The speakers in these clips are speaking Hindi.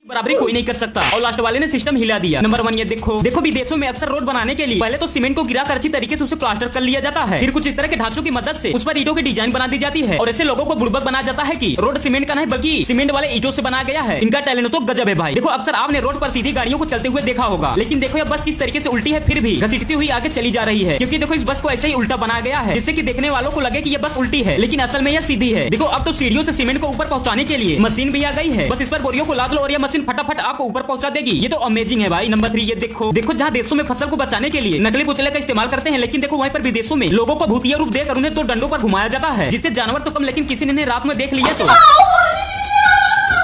बराबरी कोई नहीं कर सकता और लास्ट वाले ने सिस्टम हिला दिया। नंबर 1 ये देखो विदेशों में अक्सर रोड बनाने के लिए पहले तो सीमेंट को गिरा कर अच्छी तरीके से उसे प्लास्टर कर लिया जाता है, फिर कुछ इस तरह के ढांचों की मदद से उस पर ईंटों की डिजाइन बना दी जाती है और ऐसे लोगों को बुड़बक बना जाता है कि रोड सीमेंट का नहीं बल्कि सीमेंट वाले ईंटों से बनाया गया है। इनका टैलेंट तो गजब है भाई। देखो अक्सर आपने रोड पर सीधी गाड़ियों को चलते हुए देखा होगा, लेकिन देखो यह बस किस तरीके से उल्टी है फिर भी घसीटती हुई आगे चली जा रही है, क्योंकि देखो इस बस को ऐसे ही उल्टा बनाया गया है जिससे कि देखने वालों को लगे कि ये बस उल्टी है, लेकिन असल में यह सीधी है। देखो अब तो सीढ़ियों से सीमेंट को ऊपर पहुंचाने के लिए मशीन भी आ गई है, बस इस पर बोरियों को लाद लो और यह मशीन फटाफट आपको ऊपर पहुंचा देगी। ये तो अमेजिंग है भाई। नंबर 3 ये देखो जहाँ देशों में फसल को बचाने के लिए नकली पुतले का इस्तेमाल करते हैं, लेकिन देखो वहीं पर विदेशों में लोगों को भूतिया रूप देकर उन्हें 2 डंडों पर घुमाया जाता है, जिससे जानवर तो कम लेकिन किसी ने रात में देख लिया तो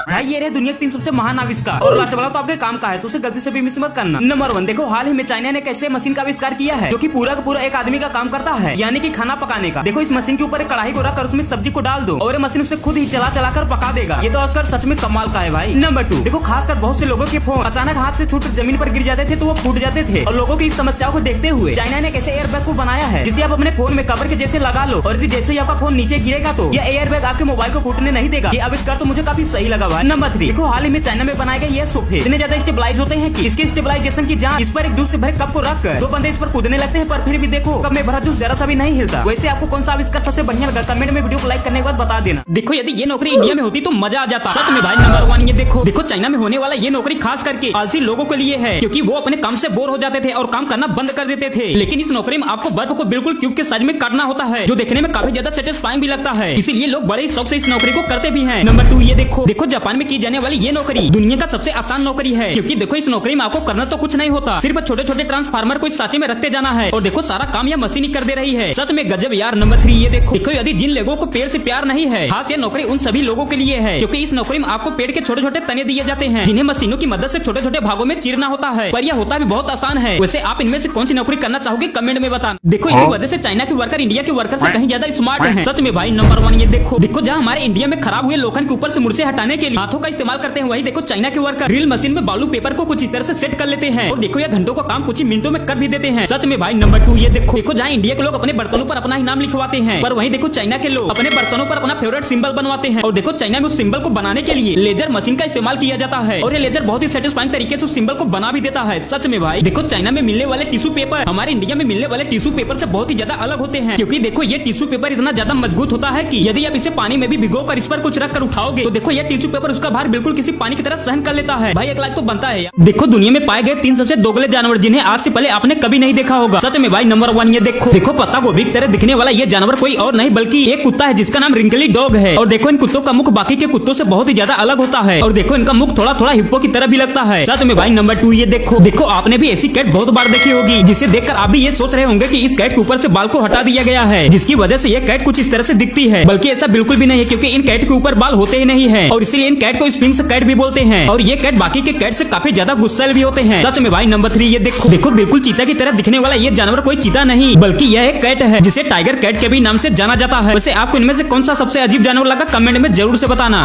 भाई ये रहे दुनिया के 3 सबसे महान आविष्कार और लास्ट वाला तो आपके काम का है, तो उसे गलती से भी मिस मत करना। नंबर 1 देखो हाल ही में चाइना ने कैसे मशीन का आविष्कार किया है जो कि पूरा का पूरा एक आदमी का काम करता है, यानी कि खाना पकाने का। देखो इस मशीन के ऊपर एक कढ़ाई को रखकर उसमें सब्जी को डाल दो और ये मशीन उसे खुद ही चला कर पका देगा। ये तो आजकल सच में कमाल का है भाई। नंबर 2 देखो खासकर बहुत से लोगों के फोन अचानक हाथ से छूट जमीन पर गिर जाते थे तो वो फूट जाते थे, और लोगों की इस समस्याओं को देखते हुए चाइना ने कैसे एयरबैग को बनाया है जिसे आप अपने फोन में कवर के जैसे लगा लो और जैसे ही आपका फोन नीचे गिरेगा तो यह एयरबैग आपके मोबाइल को फूटने नहीं देगा। ये आविष्कार तो मुझे काफी सही लगा भाई। नंबर 3 देखो हाल ही में चाइना में बनाए गए ये सोफे इतने ज्यादा स्टेबलाइज होते हैं कि इसके स्टेबलाइजेशन की जांच इस पर एक दूध से भरे कप को रखकर 2 बंदे इस पर कूदने लगते हैं, पर फिर भी देखो कप में भरा जूस जरा सा भी नहीं हिलता। वैसे आपको कौन सा आविष्कार सबसे बढ़िया लगा कमेंट में वीडियो को लाइक करने के बाद बता देना। देखो यदि ये नौकरी इंडिया में होती तो मजा आ जाता सच में भाई। नंबर 1 ये देखो चाइना में होने वाला ये नौकरी खास करके आलसी लोगों के लिए है, क्योंकि वो अपने काम से बोर हो जाते थे और काम करना बंद कर देते थे। लेकिन इस नौकरी में आपको बर्फ को बिल्कुल क्यूब के साइज में काटना होता है, जो देखने में काफी ज्यादा सेटिस्फाइंग भी लगता है, इसीलिए लोग बड़े ही शौक से इस नौकरी को करते भी हैं। नंबर 2 ये देखो जापान में की जाने वाली ये नौकरी दुनिया का सबसे आसान नौकरी है, क्योंकि देखो इस नौकरी में आपको करना तो कुछ नहीं होता, सिर्फ छोटे छोटे ट्रांसफार्मर को इस सांचे में रखते जाना है और देखो सारा काम यह मशीन ही कर दे रही है। सच में गजब यार। नंबर 3 ये देखो यदि जिन लोगों को पेड़ से प्यार नहीं है, खास ये नौकरी उन सभी लोगों के लिए है, क्योंकि इस नौकरी में आपको पेड़ के छोटे छोटे तने दिए जाते हैं जिन्हें मशीनों की मदद से छोटे छोटे भागों में चीरना होता है, पर यह होता भी बहुत आसान है। वैसे आप इनमें से कौन सी नौकरी करना चाहोगे कमेंट में बताना। देखो इसी वजह से चाइना के वर्कर इंडिया के वर्कर से कहीं ज्यादा स्मार्ट हैं सच में भाई। नंबर 1 ये देखो जहाँ हमारे इंडिया में खराब हुए लोखंड के ऊपर से मुर्चे हटाने के लिए हाथों का इस्तेमाल करते हैं, वही देखो चाइना के वर्कर ड्रिल मशीन में बालू पेपर को कुछ इस तरह से सेट कर लेते हैं और देखो यह घंटों का काम कुछ ही मिनटों में कर भी देते हैं सच में भाई। नंबर 2 ये देखो जहाँ इंडिया के लोग अपने बर्तनों पर अपना ही नाम लिखवाते हैं, पर वहीं देखो चाइना के लोग अपने बर्तनों पर अपना फेवरेट सिंबल बनवाते हैं, और देखो चाइना में उस सिंबल को बनाने के लिए लेजर मशीन का इस्तेमाल किया जाता है और ये लेजर बहुत ही सेटिस्फाइंग तरीके से उस सिंबल को बना भी देता है सच में भाई। देखो चाइना में मिलने वाले टिश्यू पेपर हमारे इंडिया में मिलने वाले टिश्यू पेपर से बहुत ही ज्यादा अलग होते हैं, क्योंकि देखो ये टिश्यू पेपर इतना ज्यादा मजबूत होता है कि यदि आप इसे पानी में भी भिगोकर इस पर कुछ रख कर उठाओगे तो देखो ये टिश्यू पेपर उसका भार बिल्कुल किसी पानी की तरह सहन कर लेता है भाई। एक लाख तो बनता है यार। देखो दुनिया में पाए गए 3 सबसे दोगले जानवर जिन्हें आज से पहले आपने कभी नहीं देखा होगा सच में भाई। नंबर 1 ये देखो पत्ता गोभी की तरह दिखने वाला ये जानवर कोई और नहीं बल्कि एक कुत्ता है जिसका नाम रिंकली डॉग है, और देखो इन कुत्तों का मुख बाकी के कुत्तों से बहुत ही ज्यादा अलग होता है और देखो इनका मुख थोड़ा थोड़ा हिप्पो की तरह भी लगता है सच में भाई। नंबर 2 ये देखो आपने भी ऐसी कैट बहुत बार देखी होगी जिसे देखकर आप भी ये सोच रहे होंगे कि इस कैट के ऊपर से बाल को हटा दिया गया है, जिसकी वजह से ये कैट कुछ इस तरह से दिखती है, बल्कि ऐसा बिल्कुल भी नहीं है, क्योंकि इन कैट के ऊपर बाल होते ही नहीं है और इसीलिए इन कैट को स्फिंक्स कैट भी बोलते हैं, और ये कैट बाकी के कैट से काफी ज्यादा गुस्सैल भी होते हैं सच में भाई। नंबर 3 ये देखो बिल्कुल चीता की तरह दिखने वाला ये जानवर कोई चीता नहीं बल्कि यह एक कैट है जिसे टाइगर कैट के भी नाम से जाना जाता है। वैसे आपको इनमें से कौन सा सबसे अजीब जानवर लगा कमेंट में जरूर से बताना।